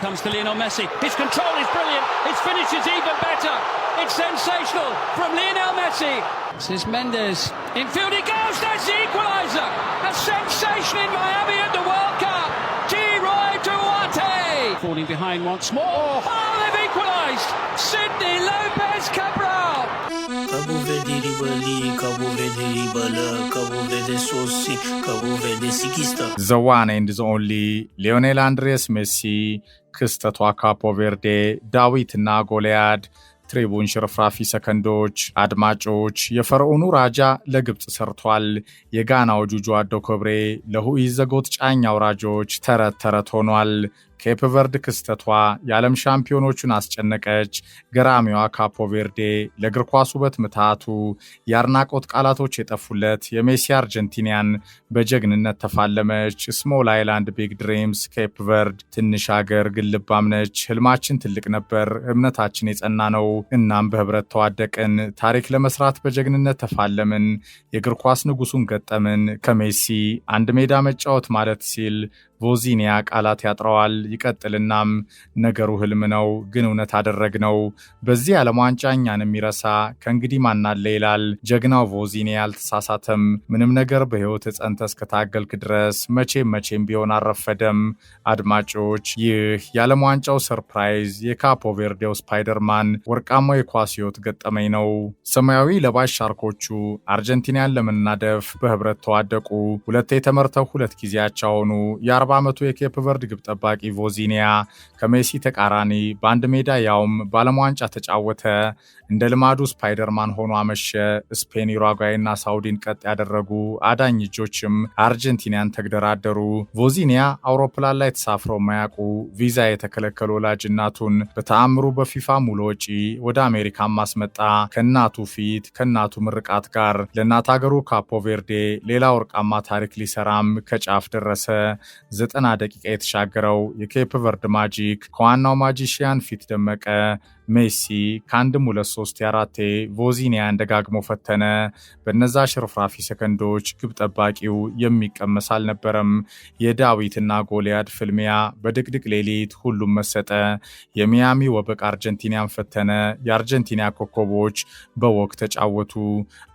comes to Lionel Messi. His control is brilliant. His finish is even better. It's sensational from Lionel Messi. This is Mendes. Infield he goes. That's the equaliser. A sensation in Miami at the World Cup. Giroy Duarte. Falling behind once more. Oh, they've equalised. Sydney Lopez Cabral. Cabo Verde ribali, Cabo Verde ribala, Cabo Verde sosi, Cabo Verde sikista. The one and the only Lionel Andres Messi ክስተቷ ካፖ ቬርዴ ዳዊትና ጎልያድ ትሪቡን ሽርፍራፊ ሰከንዶች አድማጮች የፈርዖኑ ራጃ ለግብጽ ሰርቷል የጋናው ጁጁ አዶ ኮብሬ ለሁይ ዘጎት ጫኛ አውራጆች ተረት ሆኗል ኬፕ ቨርድ ክስተቷ የዓለም ሻምፒዮኖቹን አስጨነቀች ገራሚዋ ካፖ ቬርዴ ለእግር ኳስ ውበት ምታቱ ያርናቆት ቃላቶች የጠፉለት የሜሲ አርጀንቲናን በጀግንነት ተፋለመች ስሞል አይላንድ ቢግ ድሪምስ ኬፕ ቨርድ ትንሽ ሀገር ግልባም ነች ህልማችን ትልቅ ነበር እምነታችን የጸና ነው እናም በህብረት ተዋደቅን ታሪክ ለመስራት በጀግንነት ተፋለምን የእግር ኳስ ንጉሱን ገጠምን ከሜሲ አንድ ሜዳ መጫወት ማለት ሲል ቮዚኒያ ቃላት ያጥረዋል ይቀጥልናም ነገሩ ህልም ነው ግን እውነት አደረግነው በዚህ ዓለም ዋንጫ እኛን የሚረሳ ከእንግዲህ ማናለ ይላል ጀግናው ቮዚኒያ አልተሳሳተም ምንም ነገር በህይወት ጸንተህ እስከታገልክ ድረስ መቼም ቢሆን አረፈደም አድማጮች ይህ የዓለም ዋንጫው ሰርፕራይዝ የካፖ ቬርዴው ስፓይደርማን ወርቃማው የኳስ ህይወት ገጠመኝ ነው ሰማያዊ ለባሽ ሻርኮቹ አርጀንቲናን ለመናደፍ በህብረት ተዋደቁ ሁለቴ ተመርተው ሁለት ጊዜያቸው ሆኑ የ40 ዓመቱ የኬፕ ቨርድ ግብ ጠባቂ ቮዚኒያ ከሜሲ ተቃራኒ በአንድ ሜዳ ያውም ባለም ዋንጫ ተጫወተ እንደ ልማዱ ስፓይደርማን ሆኖ አመሸ ስፔን ዩራጓይና ሳውዲን ቀጥ ያደረጉ አዳኝ እጆችም አርጀንቲናን ተግደራደሩ ቮዚኒያ አውሮፕላን ላይ ተሳፍረው ማያቁ ቪዛ የተከለከሉ ወላጅ እናቱን በተአምሩ በፊፋ ሙሉ ወጪ ወደ አሜሪካ ማስመጣ ከናቱ ፊት ከናቱ ምርቃት ጋር ለናት ሀገሩ ካፖ ቬርዴ ሌላ ወርቃማ ታሪክ ሊሰራም ከጫፍ ደረሰ 90 ደቂቃ የተሻገረው የኬፕ ቨርድ ማጂክ ከዋናው ማጂሺያን ፊት ደመቀ ሜሲ ከአንድም 2-3-4 ቮዚኒያ እንደጋግሞ ፈተነ በነዛ ሽርፍራፊ ሰከንዶች ግብ ጠባቂው የሚቀመስ አልነበረም የዳዊትና ጎልያድ ፍልሚያ በድቅድቅ ሌሊት ሁሉም መሰጠ የሚያሚ ወበቅ አርጀንቲናን ፈተነ የአርጀንቲና ኮከቦች በወቅ ተጫወቱ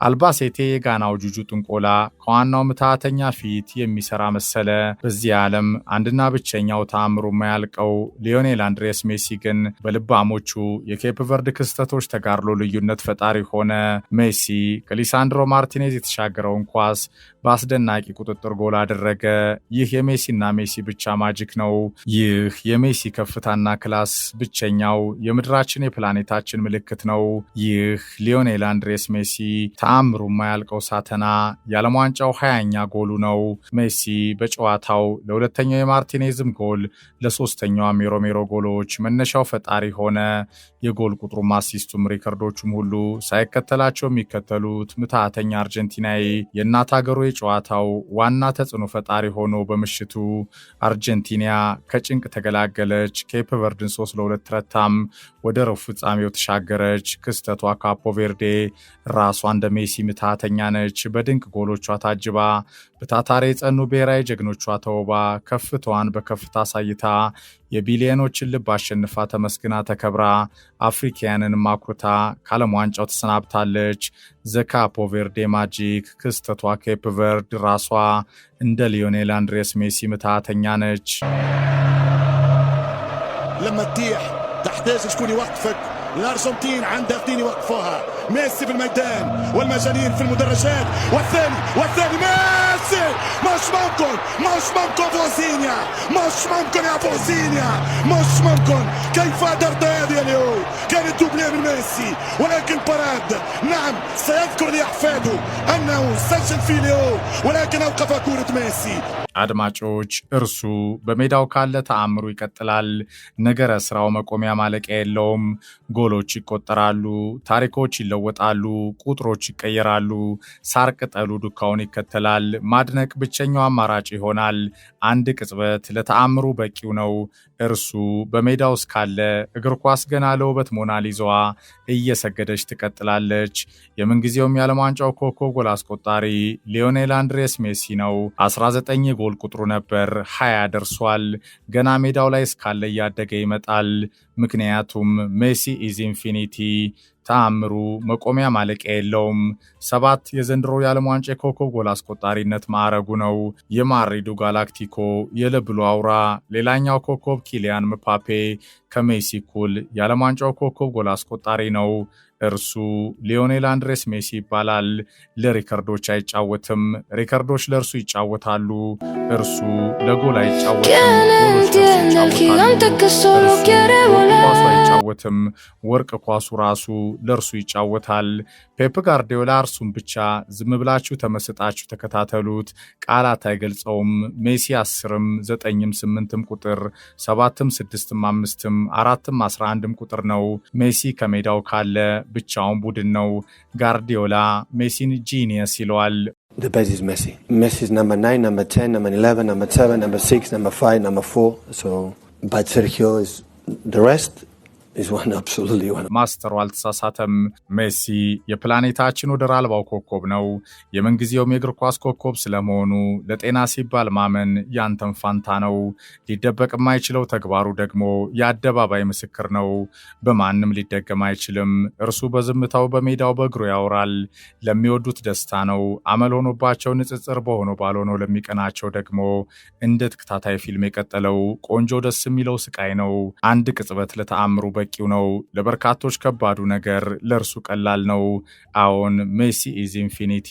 አልባሴቴ የጋናው ጁጁ ጥንቆላ ከዋናው ምታተኛ ፊት የሚሰራ መሰለ በዚህ ዓለም አንድና ብቸኛው ተአምሩ ማያልቀው ሊዮኔል አንድሬስ ሜሲ ግን በልባሞቹ የኬፕ ቨርድ ክስተቶች ተጋርሎ ልዩነት ፈጣሪ ሆነ ሜሲ ከሊሳንድሮ ማርቲኔዝ የተሻገረውን ኳስ በአስደናቂ ቁጥጥር ጎል አደረገ ይህ የሜሲና ሜሲ ብቻ ማጂክ ነው ይህ የሜሲ ከፍታና ክላስ ብቸኛው የምድራችን የፕላኔታችን ምልክት ነው ይህ ሊዮኔል አንድሬስ ሜሲ ተአምሩ ማያልቀው ሳተና የዓለም ዋንጫው 20ኛ ጎሉ ነው ሜሲ በጨዋታው ለሁለተኛው የማርቲኔዝም ጎል ለሶስተኛው ሜሮሜሮ ጎሎች መነሻው ፈጣሪ ሆነ የጎል ቁጥሩም አሲስቱም ሪከርዶቹም ሁሉ ሳይከተላቸው የሚከተሉት ምታተኛ አርጀንቲናዊ የእናት ሀገሩ የጨዋታው ዋና ተጽዕኖ ፈጣሪ ሆኖ በምሽቱ አርጀንቲና ከጭንቅ ተገላገለች ኬፕ ቨርድን 3-2 ተረታም ወደ ሩብ ፍጻሜው ተሻገረች ክስተቷ ካፖ ቬርዴ ራሷ እንደ ሜሲ ምታተኛ ነች በድንቅ ጎሎቿ ታጅባ በታታሪ የጸኑ ብሔራዊ ጀግኖቿ ተውባ ከፍታዋን በከፍታ ሳይታ የቢሊዮኖችን ልብ አሸንፋ ተመስግና ተከብራ አፍሪካውያንን ማኩርታ ከዓለም ዋንጫው ተሰናብታለች ዘካፖ ቬርዴ ማጂክ ክስተቷ ኬፕ ቨርድ ራሷ እንደ ሊዮኔል አንድሬስ ሜሲ ምታተኛ ነች لما تطيح تحتاج شكون يوقفك الارجنتين عندها اثنين يوقفوها ميسي في الميدان والمجانين في المدرجات والثاني ميسي مش ممكن فوزينيا مش ممكن يا فوزينيا مش ممكن كيف قدرت هذه اليوم كانت دوبلي من ميسي ولكن باراد نعم سيذكر لأحفاده أنه سجل في اليوم ولكن أوقف كرة ميسي አድማጮች እርሱ በሜዳው ካለ ተአምሩ ይቀጥላል ነገረ ስራው መቆሚያ ማለቂያ የለውም ጎሎች ይቆጠራሉ ታሪኮች ይለወጣሉ ቁጥሮች ይቀየራሉ ሳር ቅጠሉ ዱካውን ይከተላል ማድነቅ ብቸኛው አማራጭ ይሆናል አንድ ቅጽበት ለተአምሩ በቂው ነው እርሱ በሜዳው እስካለ እግር ኳስ ገና ለውበት ሞናሊዛዋ እየሰገደች ትቀጥላለች የምንጊዜውም የዓለም ዋንጫው ኮከብ ጎል አስቆጣሪ ሊዮኔል አንድሬስ ሜሲ ነው 19 የጎል ቁጥሩ ነበር 20 ደርሷል። ገና ሜዳው ላይ እስካለ ያደገ ይመጣል። ምክንያቱም ሜሲ ኢዝ ኢንፊኒቲ ተአምሩ መቆሚያ ማለቂያ የለውም። 7 የዘንድሮ የዓለም ዋንጫ የኮከብ ጎል አስቆጣሪነት ማዕረጉ ነው። የማድሪዱ ጋላክቲኮ የለብሉ አውራ ሌላኛው ኮከብ ኪሊያን ምባፔ ከሜሲ እኩል የዓለም ዋንጫው ኮከብ ጎል አስቆጣሪ ነው። እርሱ ሊዮኔል አንድሬስ ሜሲ ይባላል። ለሪከርዶች አይጫወትም፣ ሪከርዶች ለእርሱ ይጫወታሉ። እርሱ ለጎል አይጫወትም፣ ኳሱ አይጫወትም፣ ወርቅ ኳሱ ራሱ ለእርሱ ይጫወታል። ፔፕ ጋርዲዮላ እርሱም ብቻ ዝም ብላችሁ ተመስጣችሁ ተከታተሉት፣ ቃላት አይገልጸውም። ሜሲ 10ም 9ም 8ም ቁጥር 7ም 6ም 5ም 4ም 11ም ቁጥር ነው። ሜሲ ከሜዳው ካለ ብቻውን ቡድን ነው። ጋርዲዮላ ሜሲን ጂኒየስ ይለዋል። The best is Messi. Messi is number 9, number 10, number 11, number 7, number 6, number 5, number 4. So, but Sergio is the rest. ማስተሩ አልተሳሳተም። ሜሲ የፕላኔታችን ወደር አልባው ኮከብ ነው። የምንጊዜውም የእግር ኳስ ኮከብ ስለመሆኑ ለጤና ሲባል ማመን ያንተን ፋንታ ነው። ሊደበቅ የማይችለው ተግባሩ ደግሞ የአደባባይ ምስክር ነው። በማንም ሊደገም አይችልም። እርሱ በዝምታው በሜዳው በእግሩ ያወራል። ለሚወዱት ደስታ ነው። አመል ሆኖባቸው ንጽጽር በሆነው ባልሆነው ለሚቀናቸው ደግሞ እንደ ተከታታይ ፊልም የቀጠለው ቆንጆ ደስ የሚለው ስቃይ ነው። አንድ ቅጽበት ለተአምሩ በቂው ነው። ለበርካቶች ከባዱ ነገር ለእርሱ ቀላል ነው። አዎን ሜሲ ኢዝ ኢንፊኒቲ።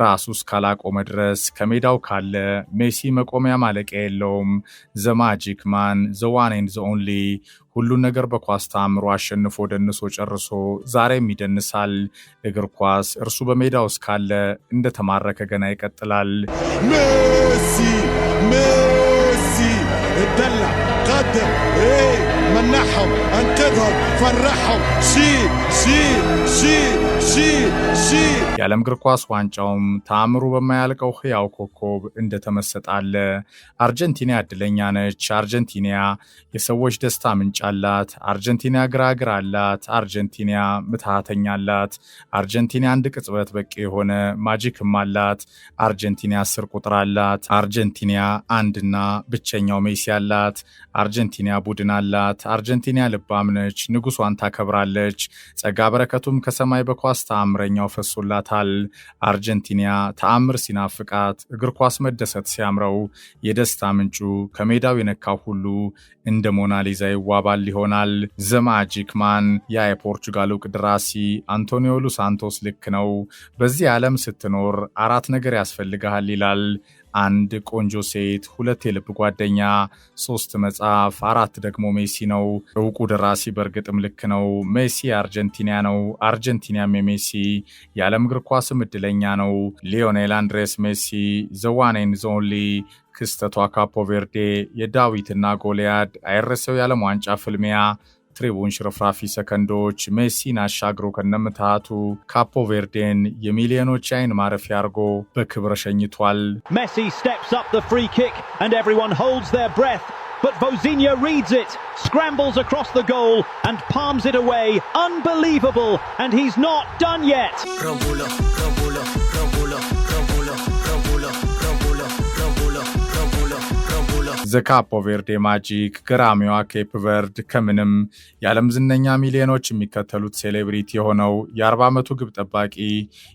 ራሱ እስካላቆመ ድረስ ከሜዳው ካለ ሜሲ መቆሚያ ማለቂያ የለውም። ዘ ማጂክ ማን ዘ ዋን ኤንድ ዘ ኦንሊ። ሁሉን ነገር በኳስ ተአምሮ አሸንፎ ደንሶ ጨርሶ ዛሬም ይደንሳል። እግር ኳስ እርሱ በሜዳው እስካለ እንደተማረከ ገና ይቀጥላል። ሜሲ اتدلع قدم منحهم انقذهم فرحهم شي የዓለም እግር ኳስ ዋንጫውም ተአምሩ በማያልቀው ሕያው ኮከብ እንደተመሰጣለ። አርጀንቲና እድለኛ ነች። አርጀንቲና የሰዎች ደስታ ምንጭ አላት። አርጀንቲና ግራግር አላት። አርጀንቲና ምትሃተኛ አላት። አርጀንቲና አንድ ቅጽበት በቂ የሆነ ማጂክም አላት። አርጀንቲና 10 ቁጥር አላት። አርጀንቲና አንድና ብቸኛው ሜሲ አላት። አርጀንቲና ቡድን አላት። አርጀንቲና ልባም ነች። ንጉሷን ታከብራለች። ጸጋ በረከቱም ከሰማይ በኳስ ተአምረኛው ፈሶላታል። አርጀንቲና ተአምር ሲናፍቃት እግር ኳስ መደሰት ሲያምረው የደስታ ምንጩ ከሜዳው የነካው ሁሉ እንደ ሞናሊዛ ይዋባል ይሆናል። ዘ ማጂክ ማን ያ የፖርቹጋል ዕውቅ ደራሲ አንቶኒዮ ሉ ሳንቶስ ልክ ነው። በዚህ ዓለም ስትኖር 4 ነገር ያስፈልግሃል ይላል። 1 ቆንጆ ሴት፣ 2 የልብ ጓደኛ፣ 3 መጽሐፍ፣ 4 ደግሞ ሜሲ ነው። ዕውቁ ደራሲ በእርግጥም ልክ ነው። ሜሲ አርጀንቲና ነው። አርጀንቲናም የሜሲ የዓለም እግር ኳስም እድለኛ ነው። ሊዮኔል አንድሬስ ሜሲ ዘ ዋን ኤንድ ዘ ኦንሊ። ክስተቷ ካፖ ቬርዴ የዳዊትና ጎልያድ አይረሰው የዓለም ዋንጫ ፍልሚያ ትሪቡን ሽርፍራፊ ሰከንዶች ሜሲን አሻግሮ ከነምታቱ ካፖ ቬርዴን የሚሊዮኖች አይን ማረፊያ አርጎ በክብር ሸኝቷል። Messi steps up the free kick and everyone holds their breath, but Vozinha reads it, scrambles across the goal and palms it away. Unbelievable, and he's not done yet. ዘ ካፖ ቬርዴ ማጂክ ገራሚዋ ኬፕ ቨርድ ከምንም የዓለም ዝነኛ ሚሊዮኖች የሚከተሉት ሴሌብሪቲ የሆነው የ40 ዓመቱ ግብ ጠባቂ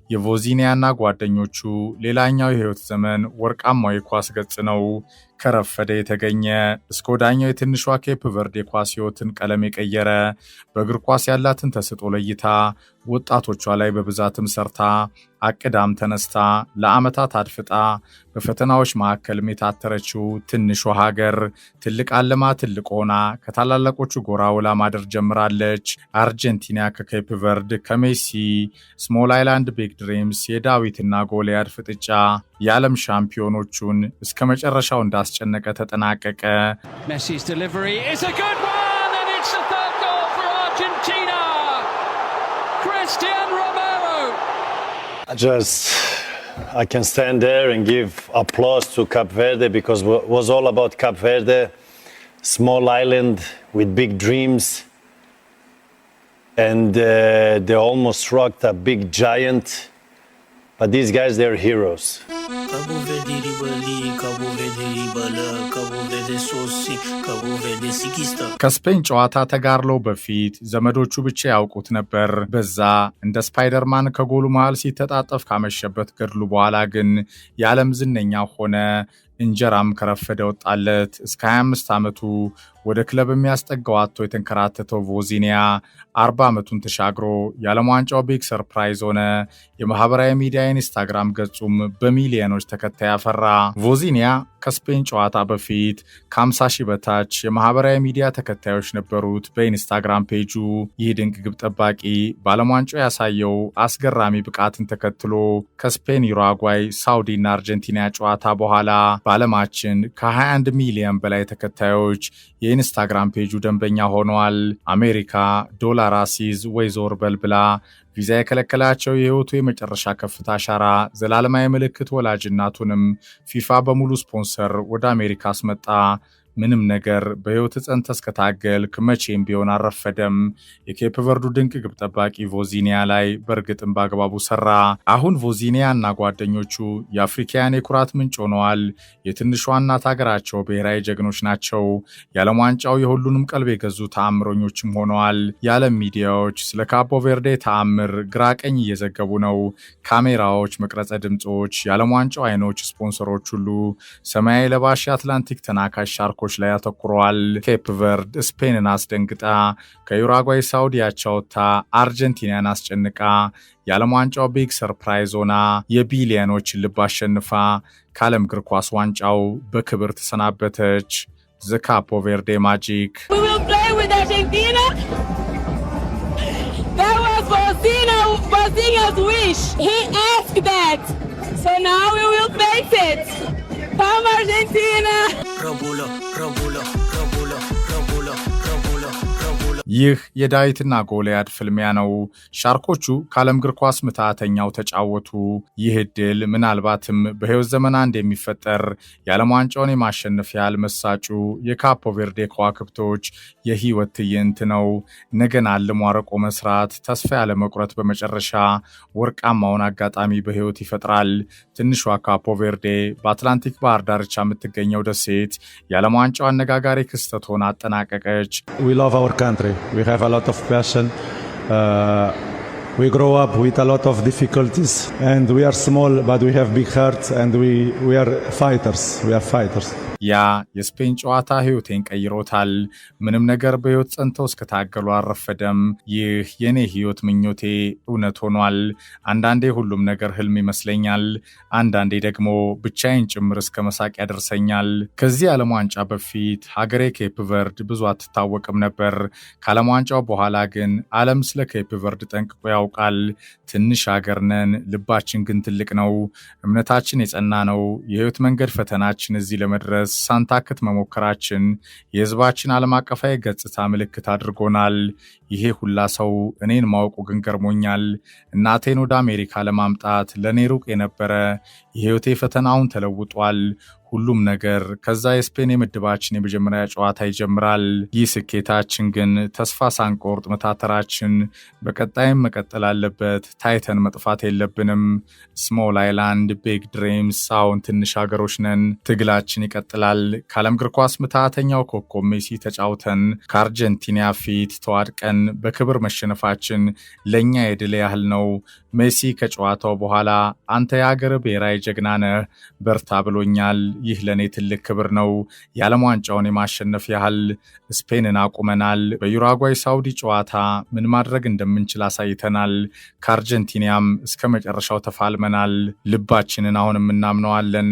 የቮዚኒያና ጓደኞቹ ሌላኛው የህይወት ዘመን ወርቃማው የኳስ ገጽ ነው። ከረፈደ የተገኘ እስከ ወዳኛው የትንሿ ኬፕ ቨርድ የኳስ ህይወትን ቀለም የቀየረ በእግር ኳስ ያላትን ተሰጥኦ ለይታ ወጣቶቿ ላይ በብዛትም ሰርታ አቅዳም ተነስታ ለዓመታት አድፍጣ በፈተናዎች መካከልም የታተረችው ትንሿ ሀገር ትልቅ አለማ ትልቅ ሆና ከታላላቆቹ ጎራ ውላ ማደር ጀምራለች። አርጀንቲና ከኬፕ ቨርድ ከሜሲ ስሞል አይላንድ ቢግ ድሪምስ የዳዊትና ጎልያድ ፍጥጫ የዓለም ሻምፒዮኖቹን እስከ መጨረሻው እንዳስጨነቀ ተጠናቀቀ። Messi's delivery is a good one and it's the third goal for Argentina. Cristian Romero. I can stand there and give applause to Cape Verde because it was all about Cape Verde, small island with big dreams, and they almost rocked a big giant, but these guys, they're heroes. Cabo Verde ribali, Cabo Verde ribala, Cabo Verde sosi, Cabo Verde sikista. ከስፔን ጨዋታ ተጋርሎ በፊት ዘመዶቹ ብቻ ያውቁት ነበር። በዛ እንደ ስፓይደርማን ከጎሉ መሃል ሲተጣጠፍ ካመሸበት ገድሉ በኋላ ግን የዓለም ዝነኛ ሆነ። እንጀራም ከረፈደ ወጣለት። እስከ 25 ዓመቱ ወደ ክለብ የሚያስጠጋው አጥቶ የተንከራተተው ቮዚኒያ 40 ዓመቱን ተሻግሮ የዓለም ዋንጫው ቢግ ሰርፕራይዝ ሆነ። የማህበራዊ ሚዲያ ኢንስታግራም ገጹም በሚሊዮኖች ተከታይ አፈራ። ቮዚኒያ ከስፔን ጨዋታ በፊት ከ50 ሺህ በታች የማህበራዊ ሚዲያ ተከታዮች ነበሩት በኢንስታግራም ፔጁ። ይህ ድንቅ ግብ ጠባቂ በዓለም ዋንጫው ያሳየው አስገራሚ ብቃትን ተከትሎ ከስፔን፣ ዩራጓይ፣ ሳውዲ እና አርጀንቲና ጨዋታ በኋላ በዓለማችን ከ21 ሚሊዮን በላይ ተከታዮች የኢንስታግራም ፔጁ ደንበኛ ሆነዋል። አሜሪካ ዶላር አሲዝ ወይ ዞር በልብላ ቪዛ የከለከላቸው የህይወቱ የመጨረሻ ከፍታ አሻራ ዘላለማዊ ምልክት ወላጅ እናቱንም ፊፋ በሙሉ ስፖንሰር ወደ አሜሪካ አስመጣ። ምንም ነገር በህይወት ጸንተ እስከታገልክ መቼም ቢሆን አረፈደም። የኬፕ ቨርዱ ድንቅ ግብ ጠባቂ ቮዚኒያ ላይ በእርግጥም በአግባቡ ሰራ። አሁን ቮዚኒያ እና ጓደኞቹ የአፍሪካውያን የኩራት ምንጭ ሆነዋል። የትንሿ እናት ሀገራቸው ብሔራዊ ጀግኖች ናቸው። የዓለም ዋንጫው የሁሉንም ቀልብ የገዙ ተአምረኞችም ሆነዋል። የዓለም ሚዲያዎች ስለ ካቦ ቬርዴ ተአምር ግራ ቀኝ እየዘገቡ ነው። ካሜራዎች፣ መቅረጸ ድምጾች፣ የዓለም ዋንጫው አይኖች፣ ስፖንሰሮች ሁሉ ሰማያዊ ለባሽ የአትላንቲክ ተናካሽ ሻርኮች ላይ ያተኩረዋል። ኬፕ ቨርድ ስፔንን አስደንግጣ ከዩራጓይ ሳውዲ አቻ ወጥታ አርጀንቲናን አስጨንቃ የዓለም ዋንጫው ቢግ ሰርፕራይዝ ሆና የቢሊዮኖችን ልብ አሸንፋ ከዓለም እግር ኳስ ዋንጫው በክብር ተሰናበተች። ዘ ካፖ ቬርዴ ማጂክ We will play with Argentina. That was Vozinia's wish. He asked that. So now we will face it. Come Argentina! Rabula, rabula, rabula, rabula, rabula, rabula. ይህ የዳዊትና ጎልያድ ፍልሚያ ነው። ሻርኮቹ ከዓለም እግር ኳስ ምታተኛው ተጫወቱ። ይህ ድል ምናልባትም በህይወት ዘመን አንድ የሚፈጠር የዓለም ዋንጫውን የማሸነፍ ያህል መሳጩ የካፖ ቬርዴ ከዋክብቶች የህይወት ትዕይንት ነው። ነገን አልሞ አርቆ መስራት፣ ተስፋ ያለ መቁረጥ በመጨረሻ ወርቃማውን አጋጣሚ በህይወት ይፈጥራል። ትንሿ ካፖ ቬርዴ በአትላንቲክ ባህር ዳርቻ የምትገኘው ደሴት የዓለም ዋንጫው አነጋጋሪ ክስተት ሆና አጠናቀቀች። We love our country. We have a lot of passion. We grow up with a lot of difficulties, and we are small, but we have big hearts, and we are fighters. We are fighters. ያ የስፔን ጨዋታ ህይወቴን ቀይሮታል። ምንም ነገር በህይወት ጸንተው እስከታገሉ አረፈደም። ይህ የኔ ህይወት ምኞቴ እውነት ሆኗል። አንዳንዴ ሁሉም ነገር ህልም ይመስለኛል፣ አንዳንዴ ደግሞ ብቻዬን ጭምር እስከ መሳቅ ያደርሰኛል። ከዚህ ዓለም ዋንጫ በፊት ሀገሬ ኬፕ ቨርድ ብዙ አትታወቅም ነበር። ከዓለም ዋንጫው በኋላ ግን ዓለም ስለ ኬፕ ቨርድ ጠንቅቆ ያውቃል። ትንሽ ሀገር ነን፣ ልባችን ግን ትልቅ ነው። እምነታችን የጸና ነው። የህይወት መንገድ ፈተናችን እዚህ ለመድረስ ሳንታክት መሞከራችን የህዝባችን ዓለም አቀፋዊ ገጽታ ምልክት አድርጎናል። ይሄ ሁላ ሰው እኔን ማወቁ ግን ገርሞኛል። እናቴን ወደ አሜሪካ ለማምጣት ለኔ ሩቅ የነበረ የህይወቴ ፈተናውን ተለውጧል። ሁሉም ነገር ከዛ የስፔን የምድባችን የመጀመሪያ ጨዋታ ይጀምራል። ይህ ስኬታችን ግን ተስፋ ሳንቆርጥ መታተራችን በቀጣይም መቀጠል አለበት። ታይተን መጥፋት የለብንም። ስሞል አይላንድ ቢግ ድሪምስ። አሁን ትንሽ ሀገሮች ነን። ትግላችን ይቀጥላል። ከዓለም እግር ኳስ ምታተኛው ኮከብ ሜሲ ተጫውተን ከአርጀንቲና ፊት ተዋድቀን በክብር መሸነፋችን ለኛ የድል ያህል ነው። ሜሲ ከጨዋታው በኋላ አንተ የሀገር ብሔራዊ ጀግና ነህ፣ በርታ ብሎኛል። ይህ ለኔ ትልቅ ክብር ነው። የዓለም ዋንጫውን የማሸነፍ ያህል ስፔንን አቁመናል። በዩራጓይ ሳውዲ ጨዋታ ምን ማድረግ እንደምንችል አሳይተናል። ከአርጀንቲናም እስከ መጨረሻው ተፋልመናል። ልባችንን አሁንም እናምነዋለን።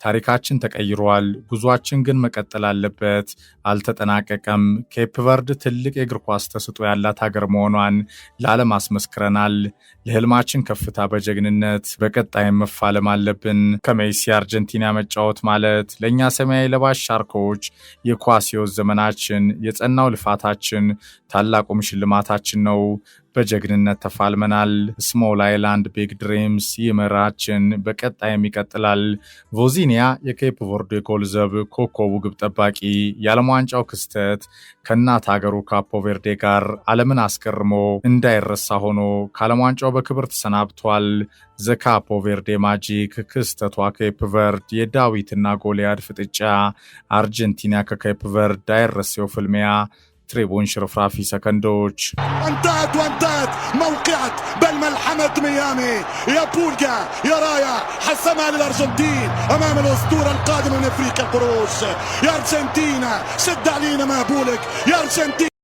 ታሪካችን ተቀይሯል። ጉዟችን ግን መቀጠል አለበት፣ አልተጠናቀቀም። ኬፕ ቨርድ ትልቅ የእግር ኳስ ተስጦ ያላት ሀገር መሆኗን ለዓለም አስመስክረናል። ለህልማችን ከፍታ በጀግንነት በቀጣይም መፋለም አለብን። ከሜሲ አርጀንቲና መጫወት ማለት ለእኛ ሰማያዊ ለባሽ ሻርኮች የኳስ ህይወት ዘመናችን፣ የጸናው ልፋታችን፣ ታላቁም ሽልማታችን ነው። በጀግንነት ተፋልመናል። ስሞል አይላንድ ቢግ ድሪምስ ይመራችን በቀጣይም ይቀጥላል። ቮዚኒያ የኬፕ ቨርድ የጎል ዘብ ኮከቡ ግብ ጠባቂ የዓለም ዋንጫው ክስተት ከእናት ሀገሩ ካፖ ቬርዴ ጋር ዓለምን አስገርሞ እንዳይረሳ ሆኖ ከዓለም ዋንጫው በክብር ተሰናብቷል። ዘ ካፖ ቬርዴ ማጂክ ክስተቷ ኬፕ ቨርድ የዳዊትና ጎልያድ ፍጥጫ አርጀንቲና ከኬፕ ቨርድ አይረሴው ፍልሚያ تريبون شرفرافي سكندوش وانتهت موقعة بالملحمة ميامي يا بولجا يا رايا حسمها للأرجنتين أمام الأسطورة القادمة من أفريقيا القروش يا أرجنتينا شد علينا ما بولك يا أرجنتين